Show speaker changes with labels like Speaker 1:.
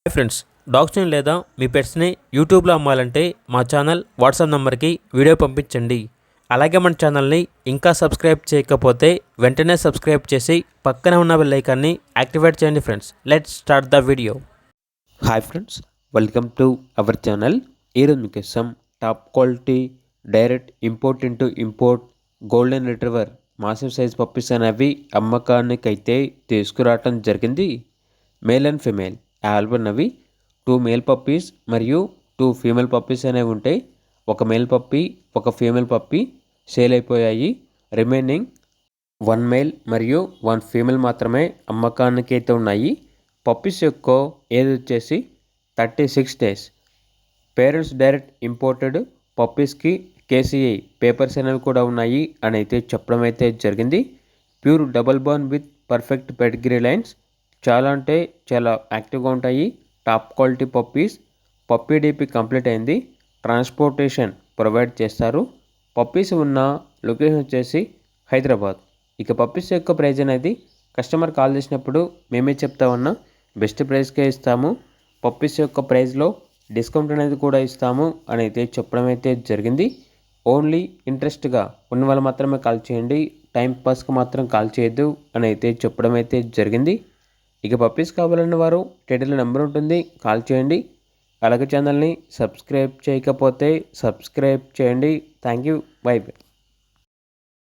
Speaker 1: Hi friends, డాగ్స్ని లేదా మీ పెట్స్ని యూట్యూబ్లో అమ్మాలంటే మా ఛానల్ వాట్సాప్ నెంబర్కి వీడియో పంపించండి. అలాగే మన ఛానల్ని ఇంకా సబ్స్క్రైబ్ చేయకపోతే వెంటనే సబ్స్క్రైబ్ చేసి పక్కనే ఉన్న బెల్ ఐకాన్ని యాక్టివేట్ చేయండి friends. Let's start the video. Hi friends, welcome to our channel. ఈరోజు మీకోసం top quality direct import golden retriever massive size puppies అనేవి అమ్మకానికి అయితే తీసుకురావటం జరిగింది. మేల్ అండ్ ఫిమేల్ అవైలబుల్ అవి 2 మేల్ పప్పీస్ మరియు 2 ఫీమేల్ పప్పీస్ అనేవి ఉంటాయి. ఒక మేల్ పప్పీ ఒక ఫీమేల్ పప్పీ సేల్ అయిపోయాయి. రిమైనింగ్ 1 మేల్ మరియు 1 ఫీమేల్ మాత్రమే అమ్మకానికి అయితే ఉన్నాయి. పప్పీస్ యొక్క ఏజ్ వచ్చేసి 36 డేస్. పేరెంట్స్ డైరెక్ట్ ఇంపోర్టెడ్ పప్పీస్కి కేసీఐ పేపర్స్ అనేవి కూడా ఉన్నాయి అని అయితే చెప్పడం అయితే జరిగింది. Pure double born with perfect pedigree lines. చాలా అంటే చాలా యాక్టివ్గా ఉంటాయి. Top quality puppies. Puppy DP complete అయింది. ట్రాన్స్పోర్టేషన్ ప్రొవైడ్ చేస్తారు. పప్పీస్ ఉన్న లొకేషన్ వచ్చేసి హైదరాబాద్. ఇక పప్పీస్ యొక్క ప్రైజ్ అనేది కస్టమర్ కాల్ చేసినప్పుడు మేమే చెప్తా ఉన్నా బెస్ట్ ప్రైస్కే ఇస్తాము. పప్పీస్ యొక్క ప్రైస్లో డిస్కౌంట్ అనేది కూడా ఇస్తాము అని అయితే చెప్పడం అయితే జరిగింది. ఓన్లీ ఇంట్రెస్ట్గా ఉన్న వాళ్ళు మాత్రమే కాల్ చేయండి, టైం పాస్కి మాత్రం కాల్ చేయొద్దు అని అయితే చెప్పడం అయితే జరిగింది. ఇక పప్పీస్ కావాలన్న వారు టైటిల్లో నెంబర్ ఉంటుంది, కాల్ చేయండి. అలాగే ఛానల్ని సబ్స్క్రైబ్ చేయకపోతే సబ్స్క్రైబ్ చేయండి. Thank you. By by.